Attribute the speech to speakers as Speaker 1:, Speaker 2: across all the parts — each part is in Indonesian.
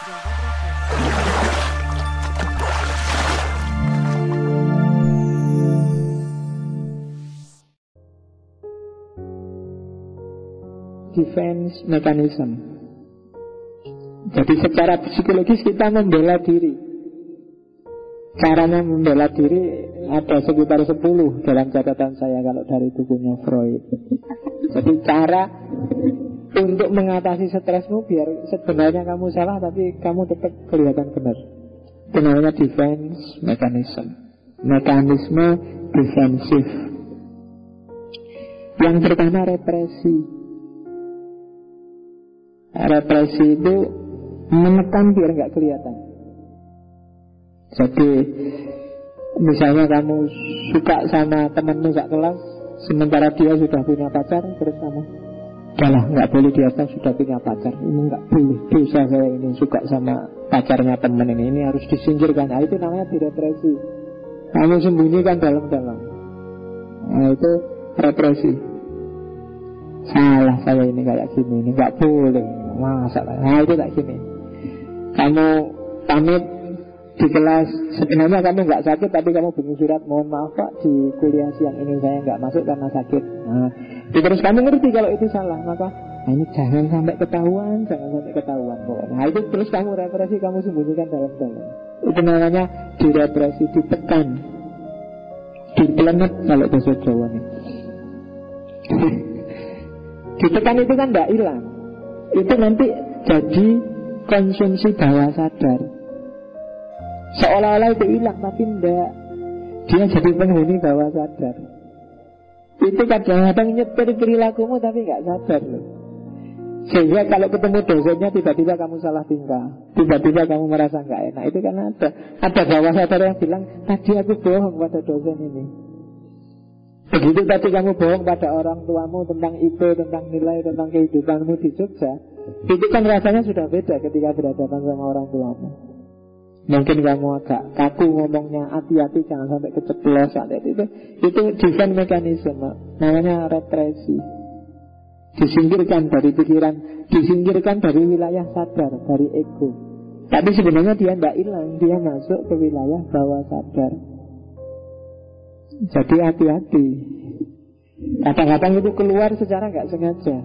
Speaker 1: Defense mechanism. Jadi secara psikologis kita membela diri. Caranya membela diri ada sekitar 10 dalam catatan saya kalau dari bukunya Freud. Jadi cara untuk mengatasi stresmu biar sebenarnya kamu salah tapi kamu tetap kelihatan benar. Itu namanya defense mechanism. Mekanisme defensif. Yang pertama represi. Represi itu menekan biar nggak kelihatan. Jadi misalnya kamu suka sama temanmu sak kelas, sementara dia sudah punya pacar, terus kamu udahlah nggak boleh, dia sudah punya pacar, ini nggak boleh, dosa saya ini suka sama pacarnya teman ini harus disingkirkan. Nah, itu namanya direpresi. Kamu sembunyikan dalam-dalam. Nah, itu represi. Salah saya ini kayak gini, ini nggak boleh, masalah. Nah, itu kayak gini. Kamu pamit di kelas, sebenarnya kamu nggak sakit tapi kamu bikin surat, mohon maaf Pak, di kuliah siang ini saya nggak masuk karena sakit. Nah, terus kamu ngerti kalau itu salah, maka ini jangan sampai ketahuan, jangan sampai ketahuan. Nah, itu terus kamu represi, kamu sembunyikan dalam-dalam. Itu namanya direpresi, ditekan, dipelenet kalau bahasa Jawa nih. Ditekan itu kan tidak hilang. Itu nanti jadi konsumsi bawah sadar. Seolah-olah itu hilang tapi tidak. Dia jadi penghuni bawah sadar. Itu kadang-kadang nyetir perilakumu tapi nggak sadar loh. Sehingga kalau ketemu dosennya tiba-tiba kamu salah tingkah, tiba-tiba kamu merasa nggak enak. Itu kan ada bawah sadar yang bilang, tadi aku bohong pada dosen ini. Begitu tadi kamu bohong pada orang tuamu tentang IP, tentang nilai, tentang kehidupanmu di Jogja, itu kan rasanya sudah beda ketika berhadapan sama orang tuamu. Mungkin kamu agak kaku ngomongnya, hati-hati jangan sampai keceplosan. Itu defense mechanism, namanya represi. Disingkirkan dari pikiran, disingkirkan dari wilayah sadar, dari ego. Tapi sebenarnya dia tidak hilang, dia masuk ke wilayah bawah sadar. Jadi hati-hati. Kadang-kadang itu keluar secara nggak sengaja.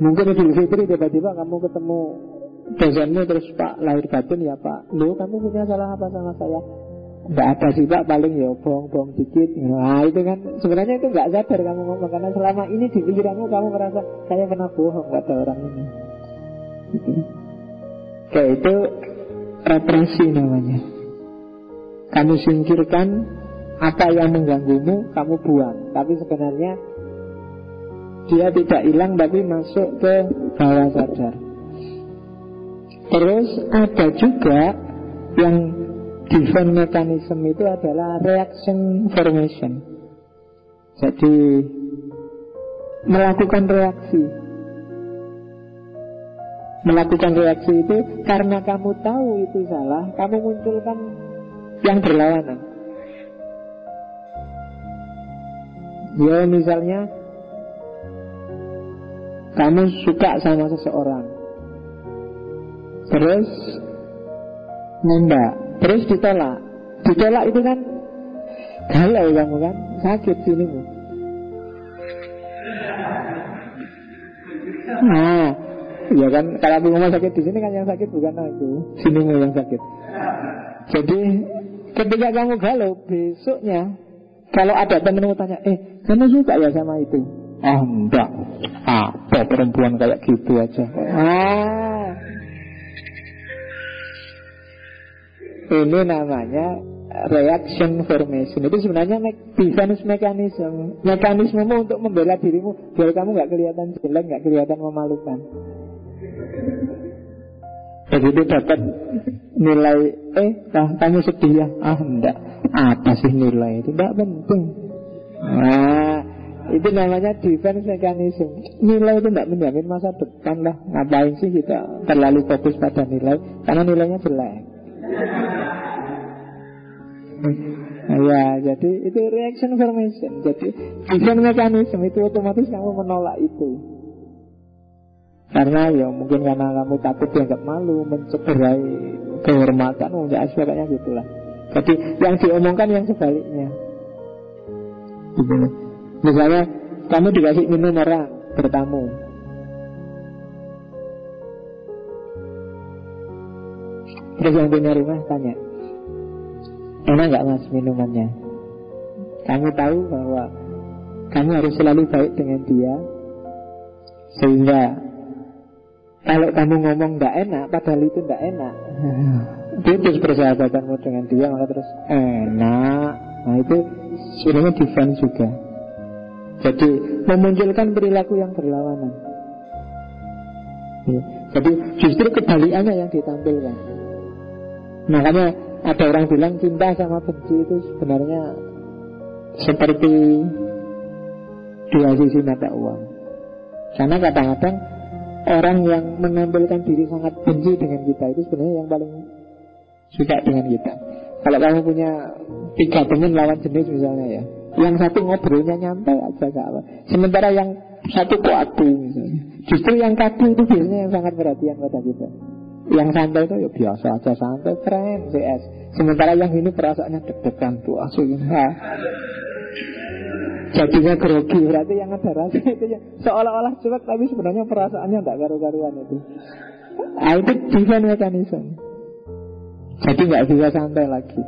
Speaker 1: Mungkin Idul Fitri tiba-tiba kamu ketemu dosenmu, terus Pak lahir batin ya Pak, lo kamu punya salah apa sama saya? Nggak ada sih Pak, paling ya bohong-bohong dikit. Nah itu kan sebenarnya itu nggak sadar kamu ngomong, karena selama ini di pikiranmu kamu merasa saya pernah bohong pada orang ini. Gitu. Kayak itu represi namanya. Kamu singkirkan apa yang mengganggumu, kamu buang. Tapi sebenarnya dia tidak hilang tapi masuk ke bawah sadar. Terus ada juga yang defense mechanism itu adalah reaction formation. Jadi melakukan reaksi. Melakukan reaksi itu karena kamu tahu itu salah, kamu munculkan yang berlawanan. Ya misalnya kamu suka sama seseorang, terus nembak, terus ditolak. Ditolak itu kan galau kamu kan, sakit sinimu. Nah, ya kan kalau aku ngomong sakit di sini kan yang sakit bukan aku, sinimu yang sakit. Jadi ketika kamu galau, besoknya kalau ada temenmu tanya, kamu suka ya sama itu? Oh enggak, apa perempuan kayak gitu aja. Ini namanya reaction formation. Itu sebenarnya defense mechanism, mekanismemu untuk membela dirimu biar kamu nggak kelihatan jelek, nggak kelihatan memalukan. Begitu dapat nilai kamu sedih ya? Enggak, apa sih nilai itu? Enggak penting. Nah, itu namanya defense mechanism. Nilai itu enggak menjamin masa depan lah. Ngapain sih kita terlalu fokus pada nilai? Karena nilainya jelek. Ya, jadi itu reaction formation. Jadi defense mechanism itu otomatis kamu menolak itu. Karena ya mungkin karena kamu takut dianggap malu, mencederai kehormatan, ya sebagainya gitulah. Jadi yang diomongkan yang sebaliknya. Gitu. Misalnya kamu dikasih minum orang bertamu, terus yang punya rumah tanya, enak gak mas minumannya? Kamu tahu bahwa kamu harus selalu baik dengan dia, sehingga kalau kamu ngomong gak enak padahal itu gak enak, putus persahabatanmu dengan dia, maka terus enak. Nah itu sebenarnya defense juga. Jadi memunculkan perilaku yang berlawanan. Jadi justru kebalikannya yang ditampilkan. Makanya ada orang bilang cinta sama benci itu sebenarnya seperti dua sisi mata uang. Karena kadang-kadang orang yang menampilkan diri sangat benci dengan kita itu sebenarnya yang paling suka dengan kita. Kalau kamu punya 3 teman lawan jenis misalnya ya, yang satu ngobrolnya nyantai aja gak apa, sementara yang satu kaku misalnya. Justru yang kaku itu biasanya yang sangat perhatian pada kita. Yang santai itu ya biasa aja, santai, keren, CS. Sementara yang ini perasaannya deg-degan tuh asli. Jadinya grogi, berarti yang ada rasa itu ya seolah-olah cuek tapi sebenarnya perasaannya tidak karu-karuan itu. Itu defense mechanism. Jadi nggak bisa santai lagi.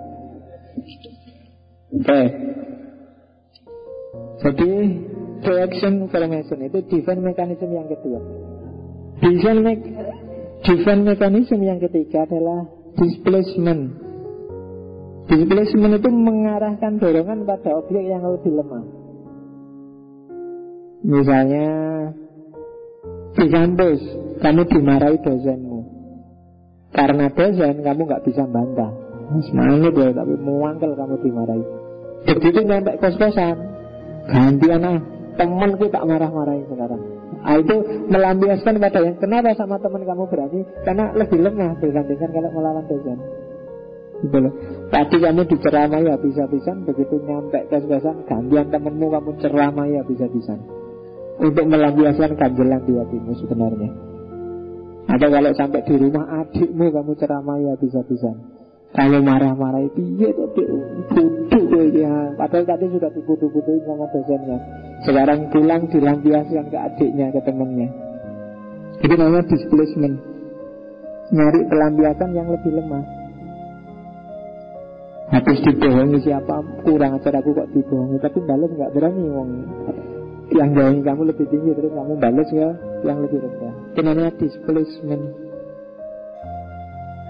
Speaker 1: Oke. Jadi reaction formation itu defense mechanism yang kedua. Defense mechanism yang ketiga adalah displacement. Displacement itu mengarahkan dorongan pada objek yang lebih lemah. Misalnya di kampus kamu dimarahi dosenmu. Karena dosen kamu gak bisa bantah, semangat deh, tapi muangkel kamu dimarahi. Begitu nyampe kos-kosan, gantian temanku tak marah-marahi sekarang. Itu melampiaskan pada yang kenapa sama teman kamu berani, karena lebih lemah dibandingkan kalau melawan dosen. Gitu loh. Tadi kamu diceramai habis-habisan, begitu nyampe kos-kosan, gantian temanmu kamu ceramai habis-habisan, untuk melampiaskan ganjelan di hatimu sebenarnya. Atau kalau sampai di rumah adikmu kamu ceramai habis-habisan, kalau marah-marah itu iya tuh butuh ya. Padahal tadi sudah dibutuh-butuhin sama dosennya. Sekarang pulang dilampiaskan ke adiknya, ke temannya. Itu namanya displacement. Nyari pelampiasan yang lebih lemah. Habis dibohongi siapa, kurang ajar aku kok dibohongi, tapi balas gak berani wong. Yang bohongi kamu lebih tinggi, terus kamu balas ya yang lebih rendah. Itu namanya displacement.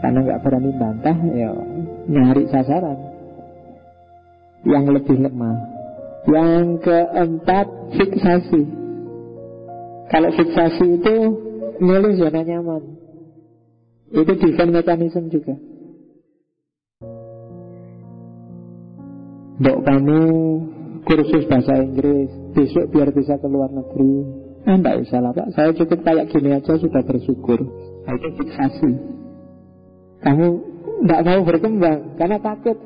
Speaker 1: Karena gak berani bantah, ya nyari sasaran yang lebih lemah. Yang keempat, fiksasi. Kalau fiksasi itu milih zona nyaman. Itu defense mechanism juga. Mbok kamu kursus bahasa Inggris, besok biar bisa ke luar negeri. Enggak usah lah Pak, saya cukup kayak gini aja sudah bersyukur. Nah, itu fiksasi. Kamu enggak mau berkembang karena takut.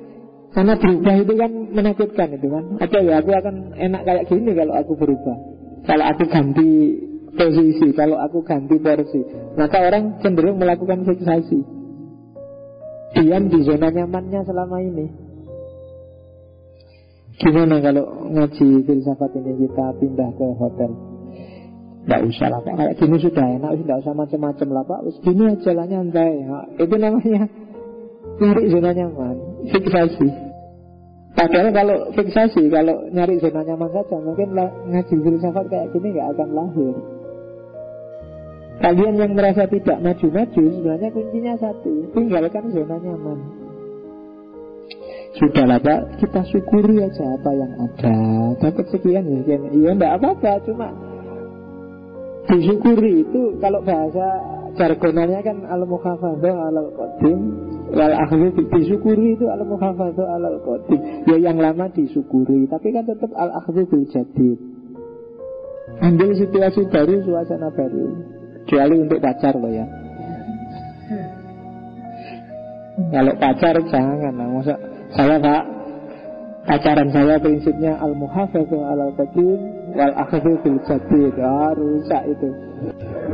Speaker 1: Karena berubah itu kan menakutkan itu kan. Ada ya aku akan enak kayak gini kalau aku berubah. Kalau aku ganti posisi, kalau aku ganti porsi, maka orang cenderung melakukan fiksasi. Diam di zona nyamannya selama ini. Gimana kalau ngaji filsafat ini kita pindah ke hotel? Nggak usah lah Pak, kayak gini sudah enak, tidak usah macam-macam lah Pak. Gini aja lah nyantai. Itu namanya nyari zona nyaman, fiksasi. Padahal kalau fiksasi, kalau nyari zona nyaman saja, mungkin ngaji filsafat kayak gini nggak akan lahir. Kalian yang merasa tidak maju-maju, sebenarnya kuncinya satu, tinggalkan zona nyaman. Sudahlah Pak, kita syukuri aja apa yang ada. Dapat sekian ya sekian. Iya enggak apa-apa, cuma disyukuri itu. Kalau bahasa jargonannya kan al-mukhafadhah alal qadim wal akhdhu, disyukuri itu al-mukhafadhah alal qadim. Ya yang lama disyukuri, tapi kan tetap al-akhdhu bil jadid. Ambil situasi baru, suasana baru. Kecuali untuk pacar loh ya. Kalau pacar jangan lah, masa saya Pak, pacaran saya prinsipnya al-muhafadzah alal qadim, wal akhadhu bil jadid. Rusak itu.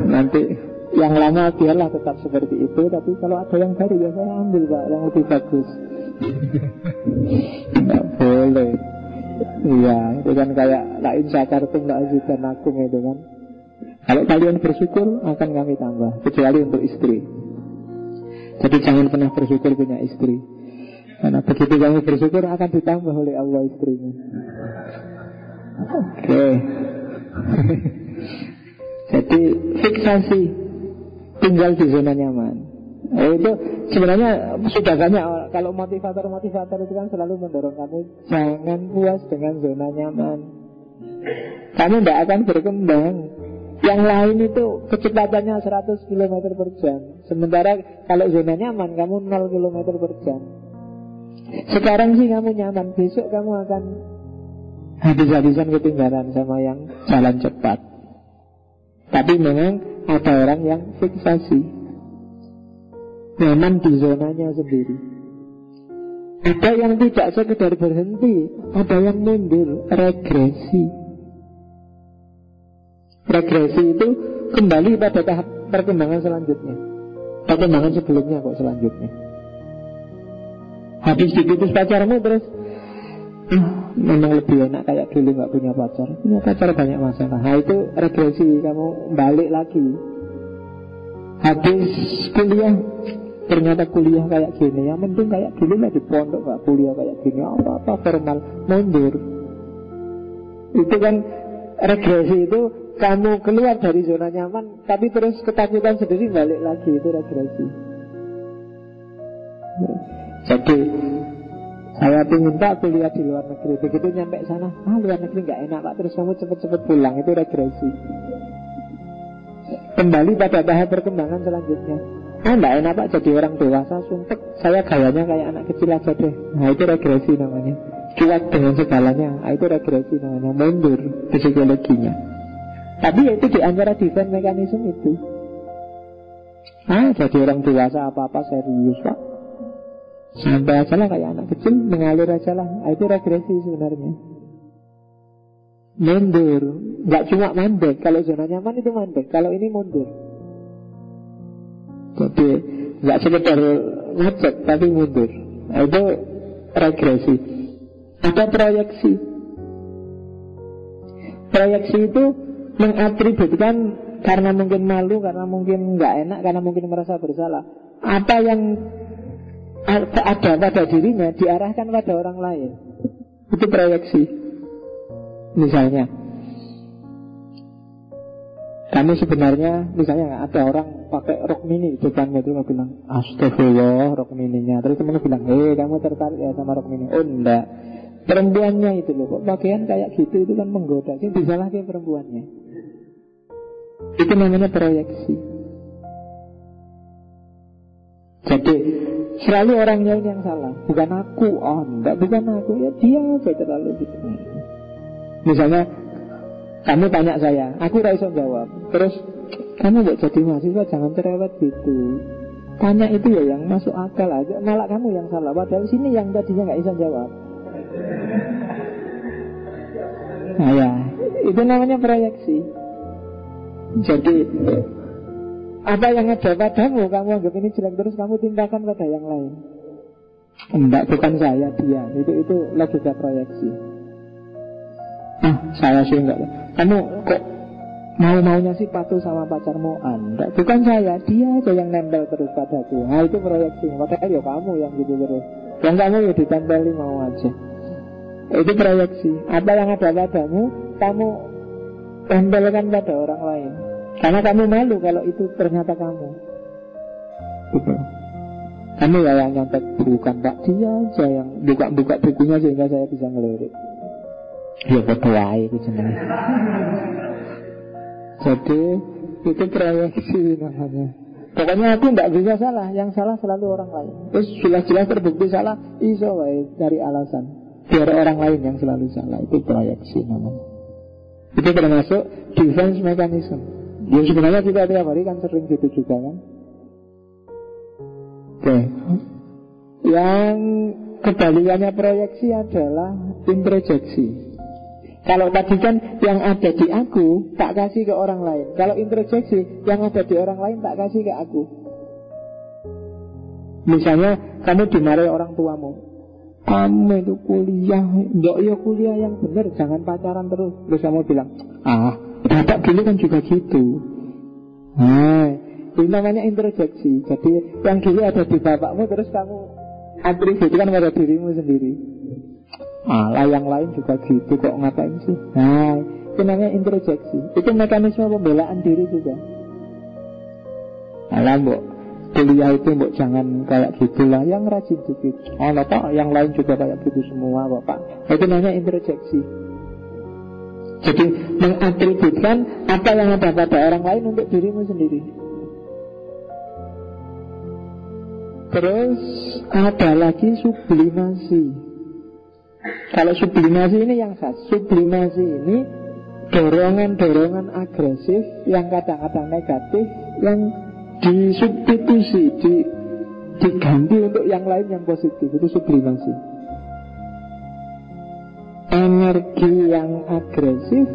Speaker 1: Nanti yang lama biarlah tetap seperti itu, tapi kalau ada yang baru ya saya ambil Pak, yang lebih bagus. Nggak boleh. Iya, itu kan kayak lain syakartum la azidannakum itu kan. Kalau kalian bersyukur akan kami tambah, kecuali untuk istri. Jadi jangan pernah bersyukur punya istri, karena begitu kamu bersyukur akan ditambah oleh Allah istrinya. Oke. Jadi fiksasi, tinggal di zona nyaman. Itu sebenarnya sudah banyak. Kalau motivator itu kan selalu mendorong kamu jangan puas dengan zona nyaman. Kamu tidak akan berkembang. Yang lain itu kecepatannya 100 km per jam. Sementara kalau zona nyaman kamu 0 km per jam. Sekarang sih kamu nyaman, besok kamu akan habis-habisan ketinggalan sama yang jalan cepat. Tapi memang ada orang yang fiksasi, nyaman di zonanya sendiri. Ada yang tidak sekedar berhenti, ada yang mundur, regresi. Regresi itu kembali pada tahap perkembangan selanjutnya. Perkembangan sebelumnya kok selanjutnya. Habis diputus pacarmu terus memang lebih enak kayak dulu gak punya pacar. Punya pacar banyak masalah. Nah itu regresi, kamu balik lagi. Habis kuliah, ternyata kuliah kayak gini, yang mending kayak dulu lah di pondok, gak kuliah kayak gini, apa-apa formal, mundur. Itu kan regresi, itu kamu keluar dari zona nyaman, tapi terus ketakutan sendiri balik lagi, itu regresi. Jadi saya ingin tak kuliah di luar negeri, begitu nyampe sana, luar negeri gak enak Pak, terus kamu cepet-cepet pulang, itu regresi. Kembali pada tahap perkembangan selanjutnya. Enggak enak Pak jadi orang dewasa, sumpek, saya gayanya kayak anak kecil aja deh. Nah itu regresi namanya. Cuek dengan segalanya, itu regresi namanya, mundur psikologinya. Tapi itu di antara defense mekanisme itu. Jadi orang dewasa apa-apa serius Pak, santai aja lah kayak anak kecil, mengalir aja lah. Itu regresi sebenarnya. Mundur, nggak cuma mandek. Kalau zona nyaman itu mandek, kalau ini mundur. Jadi nggak sekedar ngecek tapi mundur. Itu regresi. Ada proyeksi. Proyeksi itu mengatributkan karena mungkin malu, karena mungkin nggak enak, karena mungkin merasa bersalah. Apa yang ada pada dirinya diarahkan pada orang lain. Itu proyeksi. Misalnya kamu sebenarnya, misalnya ada orang pakai rok mini di depannya, itu kamu bilang astagfirullah rok mininya. Terus temennya bilang, kamu tertarik ya sama rok mini? Oh enggak, perempuannya itu loh, kok pakaian kayak gitu, itu kan menggoda. Sih disalahkan perempuannya. Itu namanya proyeksi. Jadi selalu orang lain yang salah, bukan aku. Enggak, bukan aku, ya dia aja terlalu gitu. Misalnya kamu tanya saya, aku raiso jawab. Terus kamu gak jadi mahasiswa, jangan cerewet gitu. Tanya itu ya yang masuk akal aja, malah kamu yang salah. Padahal sini yang tadinya gak bisa jawab. Nah ya, itu namanya proyeksi. Jadi apa yang ada padamu, kamu anggap ini jelek, terus kamu tindakan pada yang lain. Enggak, bukan saya, dia. Itu logika proyeksi. Saya sih enggak. Kamu kok mau-maunya sih patuh sama pacarmu? Enggak, bukan saya, dia aja yang nempel terus padaku. Nah itu proyeksi. Makanya ya kamu yang gitu terus. Yang kamu ya ditempeli mau aja. Itu proyeksi. Apa yang ada padamu, kamu tempelkan pada orang lain. Karena kamu malu kalau itu ternyata kamu. Gitu. Kamu ya yang nyontek, bukan Pak, dia aja yang buka-buka bukunya sehingga saya bisa ngelirik. Ya berdoa itu sebenarnya. Jadi itu proyeksi namanya. Pokoknya aku tidak bisa salah, yang salah selalu orang lain. Terus jelas-jelas terbukti salah, iso wae cari alasan biar orang lain yang selalu salah. Itu proyeksi namanya. Itu termasuk defense mechanism. Ya sebenarnya kita tiap hari kan sering gitu juga kan. Oke. Yang kebalikannya proyeksi adalah introjeksi. Kalau tadi kan yang ada di aku tak kasih ke orang lain. Kalau introspeksi, yang ada di orang lain tak kasih ke aku. Misalnya kamu dimarahi orang tuamu, kamu itu kuliah, enggak ya kuliah yang benar, jangan pacaran terus. Terus kamu bilang, bapak dulu kan juga gitu. Nah, itu namanya introspeksi. Jadi yang dulu ada di bapakmu terus kamu atributkan pada dirimu sendiri. Lah yang lain juga gitu, kok ngapain sih? Nah, itu namanya introspeksi. Itu mekanisme pembelaan diri juga. Alah mbok, kuliah itu mbok jangan kayak gitulah, yang rajin dikit. Pak, yang lain juga kayak gitu semua Bapak. Itu namanya introspeksi. Jadi mengatributkan apa yang ada pada orang lain untuk dirimu sendiri. Terus ada lagi sublimasi. Kalau sublimasi ini yang khas. Sublimasi ini dorongan-dorongan agresif yang kadang-kadang negatif, yang disubstitusi, diganti untuk yang lain yang positif. Itu sublimasi. Energi yang agresif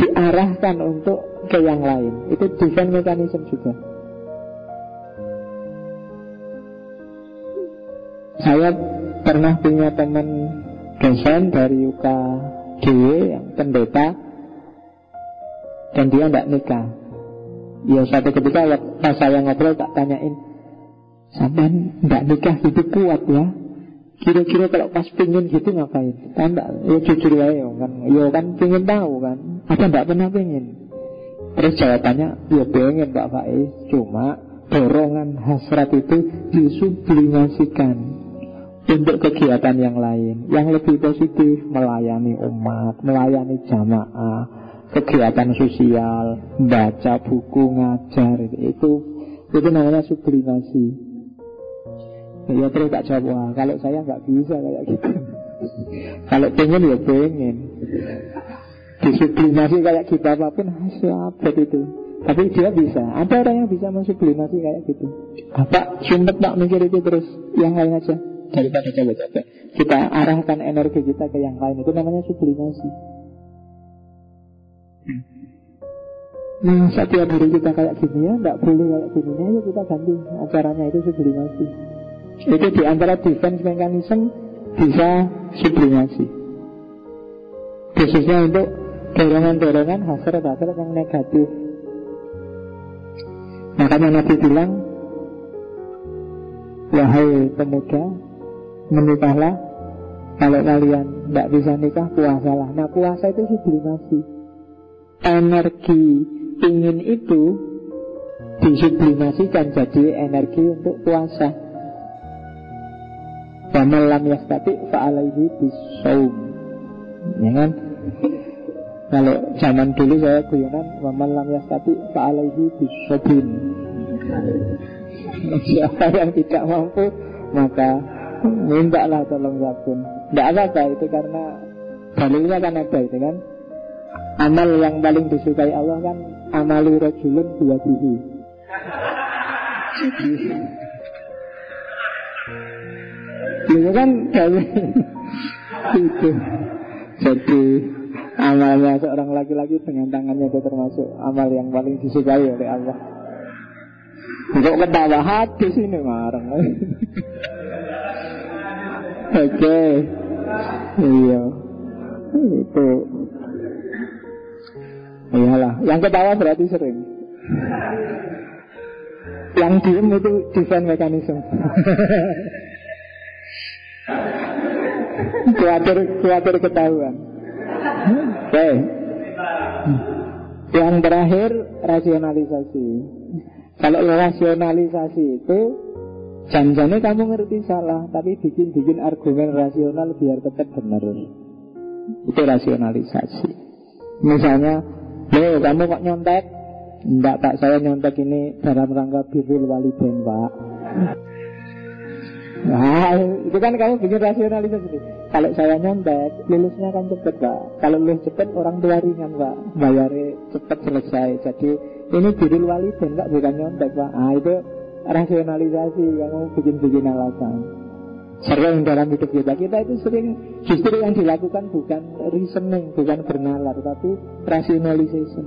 Speaker 1: diarahkan untuk ke yang lain. Itu defense mechanism juga. Saya pernah punya teman dosen dari UKDW yang pendeta, dan dia tidak nikah. Ya suatu ketika pas saya ngobrol tak tanyain, sampean tidak nikah gitu kuat ya? Kira-kira kalau pas pingin gitu ngapain? Kan ya jujur aja kan, ya kan pingin tahu kan? Apa tidak pernah pingin? Terus jawabannya, ya pengen Pak Faiz, cuma dorongan hasrat itu disublimasikan untuk kegiatan yang lain, yang lebih positif, melayani umat, melayani jamaah, kegiatan sosial, baca buku, ngajar, itu namanya sublimasi. Ya terus tak jawab, kalau saya nggak bisa kayak gitu. Kalau pengen ya pengen, disublimasi kayak gitu apapun sahabat itu. Tapi dia bisa, ada orang yang bisa mensublimasi kayak gitu. Bapak sumpet tak mikir itu terus, yang lain aja. Daripada capek-capek, kita arahkan energi kita ke yang lain. Itu namanya sublimasi. Nah, setiap hari kita kayak gini ya, tidak boleh kayak gini ya, ayo kita ganti acaranya. Itu sublimasi. Itu di antara defense mechanism bisa sublimasi, khususnya untuk dorongan-dorongan hasrat-hasrat yang negatif. Makanya Nabi bilang, wahai pemuda, menikahlah. Kalau kalian tidak bisa nikah, puasalah. Nah, puasa itu sublimasi. Energi ingin itu disublimasikan jadi energi untuk puasa. Wa man lam yastati fa alaihi bisawm. Ya kan? Kalau zaman dulu saya guyonan, wa man lam yastati fa alaihi bisabin. Siapa yang tidak mampu, maka mintalah tolong sabun. Tidak apa-apa itu, karena dalilnya kan ada itu kan. Amal yang paling disukai Allah kan amalu rajulun biyadihi. Itu kan dalil itu. Jadi amalnya seorang laki-laki dengan tangannya itu termasuk amal yang paling disukai oleh Allah. Untuk ketawa hadis ini marah. Oke. Iya. Itu. Iyalah, yang ketawa berarti sering. Yang diem itu defense mechanism. Khawatir ketahuan. Oke. Yang terakhir, rasionalisasi. Kalau rasionalisasi itu jangan-jangan kamu ngerti salah, tapi bikin argumen rasional biar tetap benar. Itu rasionalisasi. Misalnya, kamu kok nyontek? Enggak Pak, saya nyontek ini dalam rangka birrul walidain Pak. Nah, itu kan kamu bikin rasionalisasi. Kalau saya nyontek, lulusnya kan cepat Pak. Kalau lulus cepat, orang tua ringan Pak, bayarnya cepat selesai. Jadi ini birrul walidain Pak, bukan nyontek Pak. Itu rasionalisasi, kamu bikin alasan. sering dalam hidup kita. Kita itu sering, justru yang dilakukan bukan reasoning, bukan bernalar, tapi rationalization.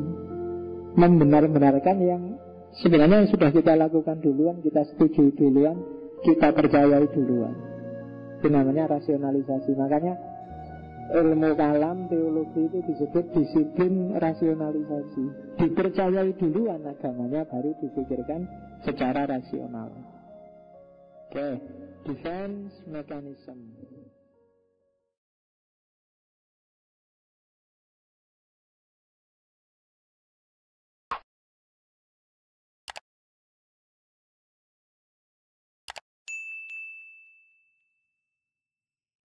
Speaker 1: Membenar-benarkan yang sebenarnya yang sudah kita lakukan duluan, kita setuju duluan, kita percayai duluan. Itu namanya rasionalisasi. Makanya ilmu kalam, teologi itu disebut disiplin rasionalisasi. Dipercayai duluan agamanya, baru dipikirkan secara rasional. Oke, defense mechanism.